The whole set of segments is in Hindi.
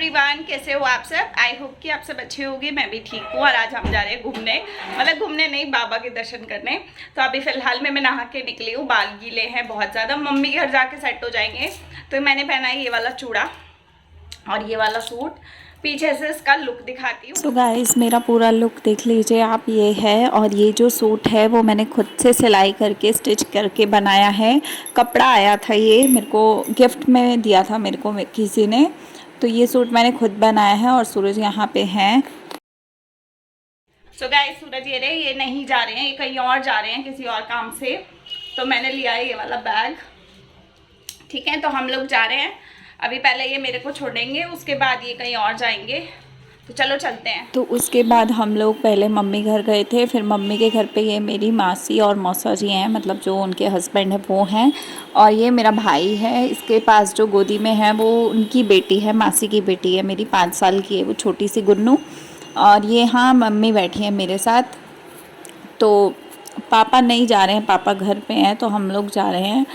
एवरीवन, कैसे हो आप सब। आई होप कि आप सब अच्छे होंगे। मैं भी ठीक हूँ और आज हम जा रहे हैं घूमने, मतलब घूमने नहीं, बाबा के दर्शन करने। तो अभी फिलहाल मैं नहा के निकली हूँ, बाल गीले हैं बहुत ज़्यादा। मम्मी के घर जाके सेट हो जाएंगे। तो मैंने पहना है ये वाला चूड़ा और ये वाला सूट। पीछे से इसका लुक दिखाती हूँ। सो गाइस, मेरा पूरा लुक देख लीजिए आप। ये है, और ये जो सूट है वो मैंने खुद से सिलाई करके स्टिच करके बनाया है। कपड़ा आया था, ये मेरे को गिफ्ट में दिया था मेरे को किसी ने। तो ये सूट मैंने खुद बनाया है और सूरज यहाँ पे हैं। सो गाइस, सूरज ये नहीं जा रहे हैं, ये कहीं और जा रहे हैं किसी और काम से। तो मैंने लिया है ये वाला बैग। ठीक है, तो हम लोग जा रहे हैं। अभी पहले ये मेरे को छोड़ेंगे, उसके बाद ये कहीं और जाएंगे। तो चलो चलते हैं। तो उसके बाद हम लोग पहले मम्मी घर गए थे। फिर मम्मी के घर पे ये मेरी मासी और मौसा जी हैं, मतलब जो उनके हस्बैंड है वो हैं। और ये मेरा भाई है, इसके पास जो गोदी में है वो उनकी बेटी है, मासी की बेटी है मेरी, 5 साल की है वो, छोटी सी गुन्नू। और ये हाँ, मम्मी बैठी है मेरे साथ। तो पापा नहीं जा रहे हैं, पापा घर पे हैं, तो हम लोग जा रहे हैं।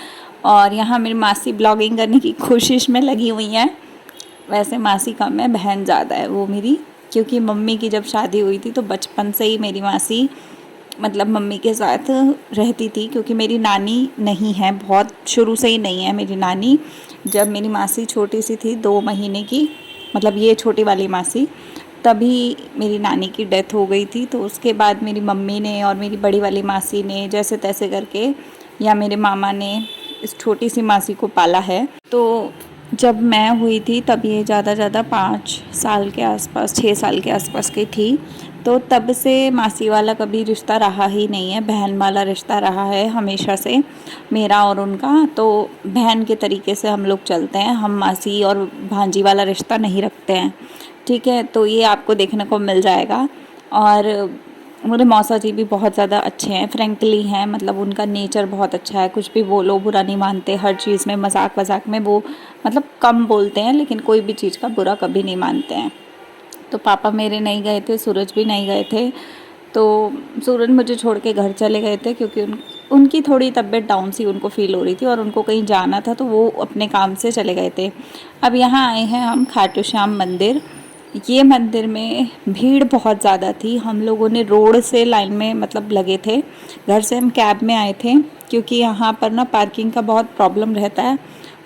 और यहाँ मेरी मासी ब्लॉगिंग करने की कोशिश में लगी हुई हैं। वैसे मासी कम है, बहन ज़्यादा है वो मेरी। क्योंकि मम्मी की जब शादी हुई थी तो बचपन से ही मेरी मासी मतलब मम्मी के साथ रहती थी। क्योंकि मेरी नानी नहीं है, बहुत शुरू से ही नहीं है मेरी नानी। जब मेरी मासी छोटी सी थी, 2 महीने की, मतलब ये छोटी वाली मासी, तभी मेरी नानी की डेथ हो गई थी। तो उसके बाद मेरी मम्मी ने और मेरी बड़ी वाली मासी ने जैसे तैसे करके, या मेरे मामा ने, इस छोटी सी मासी को पाला है। तो जब मैं हुई थी तब ये ज़्यादा 5 साल के आसपास, 6 साल के आसपास की थी। तो तब से मासी वाला कभी रिश्ता रहा ही नहीं है, बहन वाला रिश्ता रहा है हमेशा से मेरा और उनका। तो बहन के तरीके से हम लोग चलते हैं, हम मासी और भांजी वाला रिश्ता नहीं रखते हैं। ठीक है, तो ये आपको देखने को मिल जाएगा। और मेरे मौसा जी भी बहुत ज़्यादा अच्छे हैं, फ्रेंकली हैं, मतलब उनका नेचर बहुत अच्छा है। कुछ भी बोलो बुरा नहीं मानते, हर चीज़ में मजाक वजाक में वो मतलब कम बोलते हैं, लेकिन कोई भी चीज़ का बुरा कभी नहीं मानते हैं। तो पापा मेरे नहीं गए थे, सूरज भी नहीं गए थे। तो सूरज मुझे छोड़ के घर चले गए थे क्योंकि उनकी थोड़ी तबीयत डाउन सी उनको फ़ील हो रही थी और उनको कहीं जाना था, तो वो अपने काम से चले गए थे। अब यहाँ आए हैं हम खाटू श्याम मंदिर। ये मंदिर में भीड़ बहुत ज़्यादा थी। हम लोगों ने रोड से लाइन में मतलब लगे थे। घर से हम कैब में आए थे क्योंकि यहाँ पर ना पार्किंग का बहुत प्रॉब्लम रहता है।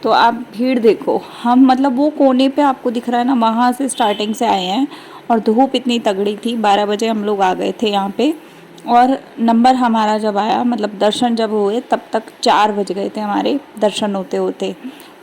तो आप भीड़ देखो, हम मतलब वो कोने पे आपको दिख रहा है ना, वहाँ से स्टार्टिंग से आए हैं। और धूप इतनी तगड़ी थी, 12 बजे हम लोग आ गए थे यहाँ पे। और नंबर हमारा जब आया, मतलब दर्शन जब हुए, तब तक 4 बज गए थे हमारे दर्शन होते होते।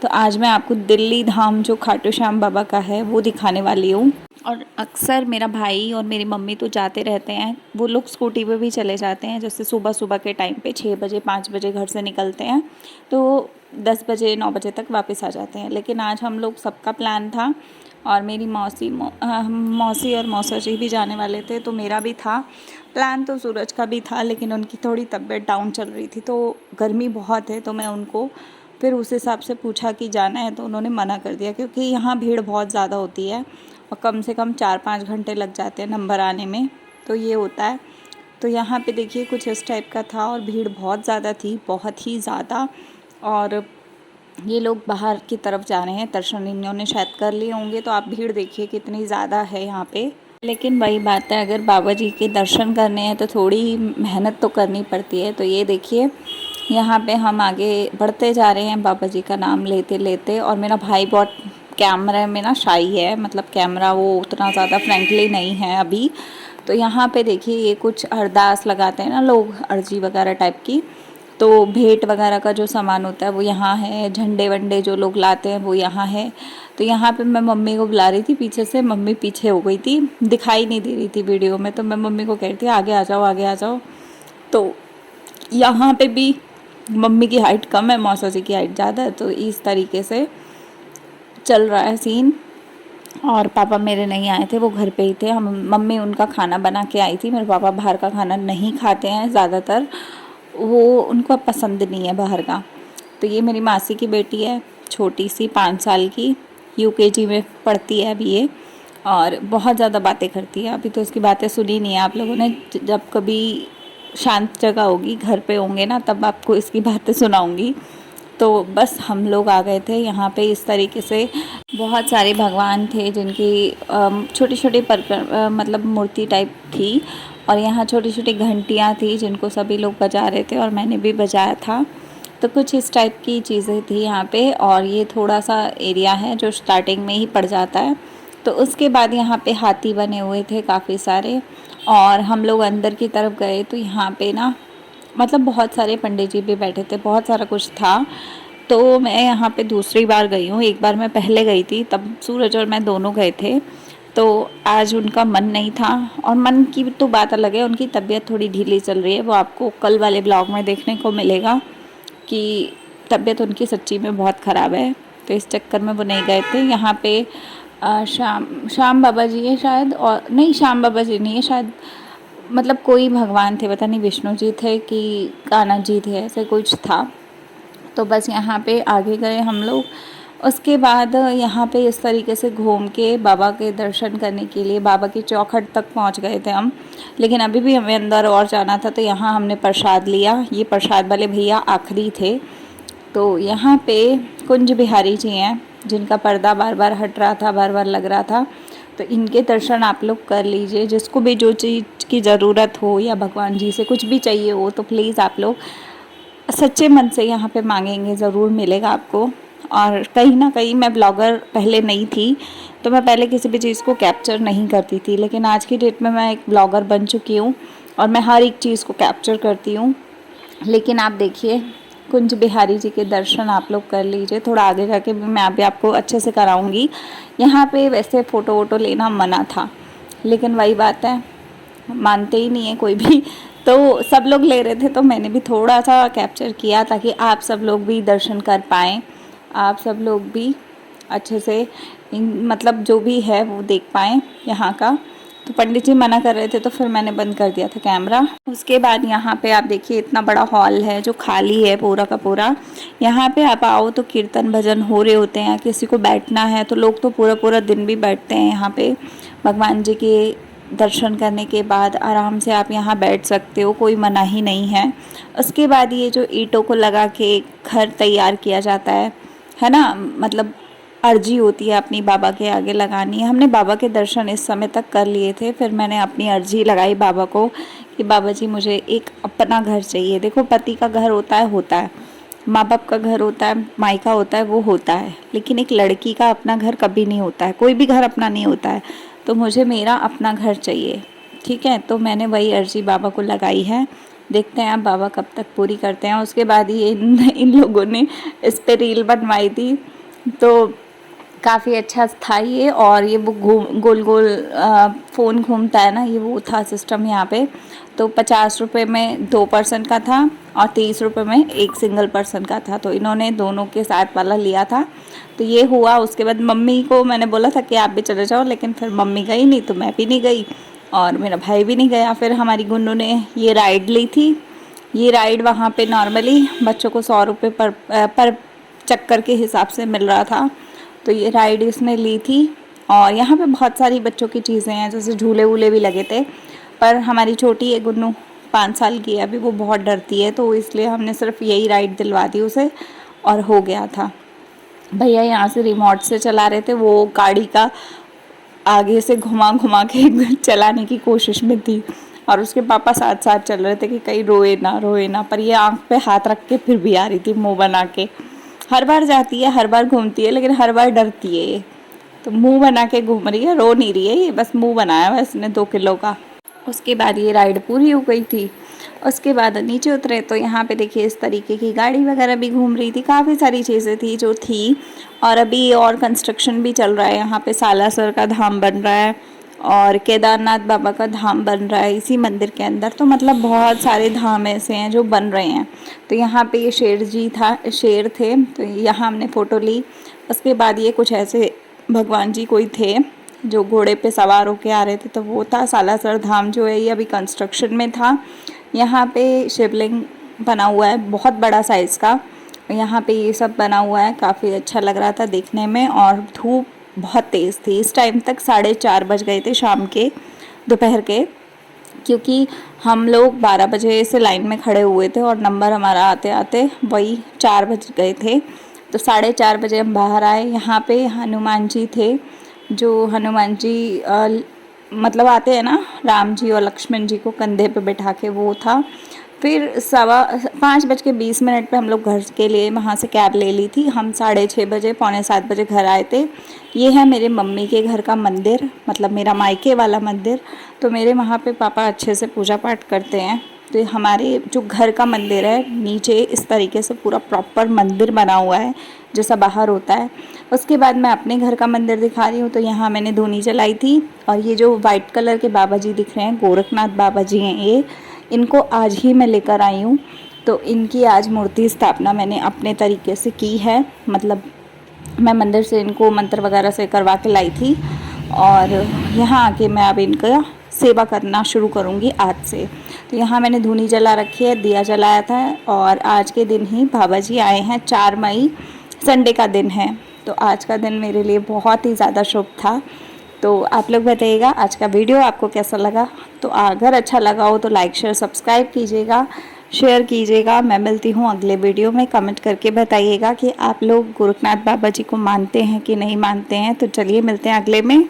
तो आज मैं आपको दिल्ली धाम जो खाटू श्याम बाबा का है वो दिखाने वाली हूँ। और अक्सर मेरा भाई और मेरी मम्मी तो जाते रहते हैं, वो लोग स्कूटी पे भी चले जाते हैं। जैसे सुबह सुबह के टाइम पे 6 बजे 5 बजे घर से निकलते हैं, तो 10 बजे 9 बजे तक वापस आ जाते हैं। लेकिन आज हम लोग सबका प्लान था, और मेरी मौसी और मौसा जी भी जाने वाले थे, तो मेरा भी था प्लान। तो सूरज का भी था, लेकिन उनकी थोड़ी तबीयत डाउन चल रही थी, तो गर्मी बहुत है, तो मैं उनको फिर उस हिसाब से पूछा कि जाना है, तो उन्होंने मना कर दिया। क्योंकि यहाँ भीड़ बहुत ज़्यादा होती है और कम से कम 4-5 घंटे लग जाते हैं नंबर आने में, तो ये होता है। तो यहाँ पे देखिए कुछ इस टाइप का था और भीड़ बहुत ज़्यादा थी, बहुत ही ज़्यादा। और ये लोग बाहर की तरफ जा रहे हैं, दर्शन इन्होंने शायद कर लिए होंगे। तो आप भीड़ देखिए कितनी ज़्यादा है यहाँ पे। लेकिन वही बात है, अगर बाबा जी के दर्शन करने हैं तो थोड़ी मेहनत तो करनी पड़ती है। तो ये देखिए यहाँ पे हम आगे बढ़ते जा रहे हैं बाबा जी का नाम लेते लेते। और मेरा भाई बहुत कैमरे में ना शाई है, मतलब कैमरा वो उतना ज़्यादा फ्रेंकली नहीं है अभी। तो यहाँ पे देखिए ये कुछ अरदास लगाते हैं ना लोग, अर्जी वगैरह टाइप की। तो भेंट वगैरह का जो सामान होता है वो यहाँ है, झंडे वंडे जो लोग लाते हैं वो यहाँ है। तो यहाँ पे मैं मम्मी को बुला रही थी पीछे से, मम्मी पीछे हो गई थी, दिखाई नहीं दे रही थी वीडियो में। तो मैं मम्मी को कह रही थी आगे आ जाओ, आगे आ जाओ। तो यहाँ पे भी मम्मी की हाइट कम है, मौसा जी की हाइट ज़्यादा है, तो इस तरीके से चल रहा है सीन। और पापा मेरे नहीं आए थे, वो घर पे ही थे। हम मम्मी उनका खाना बना के आई थी। मेरे पापा बाहर का खाना नहीं खाते हैं ज़्यादातर, वो उनको पसंद नहीं है बाहर का। तो ये मेरी मासी की बेटी है, छोटी सी, 5 साल की, यूकेजी में पढ़ती है अभी ये। और बहुत ज़्यादा बातें करती है। अभी तो उसकी बातें सुनी नहीं है आप लोगों ने, जब कभी शांत जगह होगी, घर पे होंगे ना, तब आपको इसकी बातें सुनाऊंगी। तो बस हम लोग आ गए थे यहाँ पे। इस तरीके से बहुत सारे भगवान थे जिनकी छोटी छोटी मतलब मूर्ति टाइप थी, और यहाँ छोटी छोटी घंटियाँ थी जिनको सभी लोग बजा रहे थे और मैंने भी बजाया था। तो कुछ इस टाइप की चीज़ें थी यहाँ पे। और ये थोड़ा सा एरिया है जो स्टार्टिंग में ही पड़ जाता है। तो उसके बाद यहाँ पे हाथी बने हुए थे काफ़ी सारे, और हम लोग अंदर की तरफ गए तो यहाँ पे ना मतलब बहुत सारे पंडित जी भी बैठे थे, बहुत सारा कुछ था। तो मैं यहाँ पे दूसरी बार गई हूँ, एक बार मैं पहले गई थी, तब सूरज और मैं दोनों गए थे। तो आज उनका मन नहीं था, और मन की तो बात अलग है, उनकी तबीयत थोड़ी ढीली चल रही है। वो आपको कल वाले ब्लॉग में देखने को मिलेगा कि तबीयत उनकी सच्ची में बहुत ख़राब है। तो इस चक्कर में वो नहीं गए थे। यहाँ पे श्याम बाबा जी है शायद, और नहीं श्याम बाबा जी नहीं है शायद, मतलब कोई भगवान थे, पता नहीं विष्णु जी थे कि कान्हा जी थे, ऐसे कुछ था। तो बस यहाँ पे आगे गए हम लोग। उसके बाद यहाँ पे इस तरीके से घूम के बाबा के दर्शन करने के लिए बाबा की चौखट तक पहुँच गए थे हम, लेकिन अभी भी हमें अंदर और जाना था। तो यहाँ हमने प्रसाद लिया। ये प्रसाद वाले भैया आखिरी थे। तो यहाँ पे कुंज बिहारी जी हैं जिनका पर्दा बार बार हट रहा था, बार बार लग रहा था। तो इनके दर्शन आप लोग कर लीजिए। जिसको भी जो चीज़ की ज़रूरत हो या भगवान जी से कुछ भी चाहिए हो तो प्लीज़ आप लोग सच्चे मन से यहाँ पे मांगेंगे, ज़रूर मिलेगा आपको। और कहीं ना कहीं मैं ब्लॉगर पहले नहीं थी, तो मैं पहले किसी भी चीज़ को कैप्चर नहीं करती थी, लेकिन आज की डेट में मैं एक ब्लॉगर बन चुकी हूँ और मैं हर एक चीज़ को कैप्चर करती हूँ। लेकिन आप देखिए कुंज बिहारी जी के दर्शन आप लोग कर लीजिए। थोड़ा आगे जाके भी मैं अभी आपको अच्छे से कराऊंगी। यहाँ पे वैसे फ़ोटो वोटो लेना मना था, लेकिन वही बात है, मानते ही नहीं है कोई भी। तो सब लोग ले रहे थे तो मैंने भी थोड़ा सा कैप्चर किया ताकि आप सब लोग भी दर्शन कर पाएँ, आप सब लोग भी अच्छे से मतलब जो भी है वो देख पाएँ यहाँ का। तो पंडित जी मना कर रहे थे तो फिर मैंने बंद कर दिया था कैमरा। उसके बाद यहाँ पे आप देखिए इतना बड़ा हॉल है जो खाली है पूरा का पूरा। यहाँ पे आप आओ तो कीर्तन भजन हो रहे होते हैं, किसी को बैठना है तो लोग तो पूरा पूरा दिन भी बैठते हैं यहाँ पे। भगवान जी के दर्शन करने के बाद आराम से आप यहाँ बैठ सकते हो, कोई मना ही नहीं है। उसके बाद ये जो ईंटों को लगा के घर तैयार किया जाता है ना, मतलब अर्जी होती है अपनी बाबा के आगे लगानी है। हमने बाबा के दर्शन इस समय तक कर लिए थे, फिर मैंने अपनी अर्जी लगाई बाबा को कि बाबा जी मुझे एक अपना घर चाहिए। देखो पति का घर होता है, माँ बाप का घर होता है, मायका होता है, वो होता है, लेकिन एक लड़की का अपना घर कभी नहीं होता है, कोई भी घर अपना नहीं होता है। तो मुझे मेरा अपना घर चाहिए, ठीक है। तो मैंने वही अर्जी बाबा को लगाई है, देखते हैं आप बाबा कब तक पूरी करते हैं। उसके बाद ये इन लोगों ने इस पर रील बनवाई थी, तो काफ़ी अच्छा था ये। और ये वो गोल गोल फ़ोन घूमता है ना, ये वो था सिस्टम यहाँ पे। तो 50 रुपये में 2 पर्सन का था और 30 रुपये में एक सिंगल पर्सन का था। तो इन्होंने दोनों के साथ वाला लिया था, तो ये हुआ। उसके बाद मम्मी को मैंने बोला था कि आप भी चले जाओ, लेकिन फिर मम्मी गई नहीं तो मैं भी नहीं गई और मेरा भाई भी नहीं गया। फिर हमारी गुन्नू ने ये राइड ली थी। ये राइड वहाँ पे नॉर्मली बच्चों को 100 रुपये पर चक्कर के हिसाब से मिल रहा था, तो ये राइड इसने ली थी। और यहाँ पे बहुत सारी बच्चों की चीज़ें हैं, जैसे झूले वूले भी लगे थे। पर हमारी छोटी है गुन्नू, 5 साल की है अभी, वो बहुत डरती है, तो इसलिए हमने सिर्फ यही राइड दिलवा दी उसे और हो गया था। भैया यहाँ से रिमोट से चला रहे थे, वो गाड़ी का आगे से घुमा घुमा के चलाने की कोशिश में थी, और उसके पापा साथ साथ चल रहे थे कि कहीं रोए ना। पर ये आँख पे हाथ रख के फिर भी आ रही थी मुँह बना के। हर बार जाती है, हर बार घूमती है, लेकिन हर बार डरती है ये। तो मुंह बना के घूम रही है, रो नहीं रही है ये, बस मुंह बनाया हुआ इसने 2 किलो का। उसके बाद ये राइड पूरी हो गई थी। उसके बाद नीचे उतरे तो यहाँ पे देखिए इस तरीके की गाड़ी वगैरह भी घूम रही थी, काफ़ी सारी चीज़ें थी जो थी। और अभी और कंस्ट्रक्शन भी चल रहा है यहाँ पे, सालासर का धाम बन रहा है और केदारनाथ बाबा का धाम बन रहा है इसी मंदिर के अंदर। तो मतलब बहुत सारे धाम ऐसे हैं जो बन रहे हैं। तो यहाँ पे ये शेर थे, तो यहाँ हमने फ़ोटो ली। उसके बाद ये कुछ ऐसे भगवान जी कोई थे जो घोड़े पे सवार होके आ रहे थे, तो वो था सालासर धाम जो है, ये अभी कंस्ट्रक्शन में था। यहाँ पे शिवलिंग बना हुआ है बहुत बड़ा साइज़ का, यहाँ पे ये सब बना हुआ है, काफ़ी अच्छा लग रहा था देखने में। और धूप बहुत तेज़ थी, इस टाइम तक 4:30 बज गए थे शाम के, दोपहर के। क्योंकि हम लोग 12 बजे से लाइन में खड़े हुए थे और नंबर हमारा आते आते वही 4 बज गए थे। तो 4:30 बजे हम बाहर आए। यहाँ पे हनुमान जी थे, जो हनुमान जी मतलब आते हैं ना, राम जी और लक्ष्मण जी को कंधे पे बैठा के, वो था। फिर 5:20 पे हम लोग घर के लिए वहाँ से कैब ले ली थी। हम 6:30 बजे, पौने 7 बजे घर आए थे। ये है मेरे मम्मी के घर का मंदिर, मतलब मेरा मायके वाला मंदिर। तो मेरे वहाँ पे पापा अच्छे से पूजा पाठ करते हैं। तो हमारे जो घर का मंदिर है, नीचे इस तरीके से पूरा प्रॉपर मंदिर बना हुआ है जैसा बाहर होता है। उसके बाद मैं अपने घर का मंदिर दिखा रही हूँ। तो यहाँ मैंने धूनी जलाई थी, और ये जो वाइट कलर के बाबा जी दिख रहे हैं, गोरखनाथ बाबा जी हैं ये। इनको आज ही मैं लेकर आई हूँ। तो इनकी आज मूर्ति स्थापना मैंने अपने तरीके से की है, मतलब मैं मंदिर से इनको मंत्र वगैरह से करवा के लाई थी, और यहाँ आके मैं अब इनका सेवा करना शुरू करूँगी आज से। तो यहाँ मैंने धूनी जला रखी है, दिया जलाया था, और आज के दिन ही बाबा जी आए हैं। 4 मई संडे का दिन है। तो आज का दिन मेरे लिए बहुत ही ज़्यादा शुभ था। तो आप लोग बताइएगा आज का वीडियो आपको कैसा लगा। तो अगर अच्छा लगा हो तो लाइक शेयर सब्सक्राइब कीजिएगा, शेयर कीजिएगा। मैं मिलती हूँ अगले वीडियो में। कमेंट करके बताइएगा कि आप लोग गोरखनाथ बाबा जी को मानते हैं कि नहीं मानते हैं। तो चलिए मिलते हैं अगले में।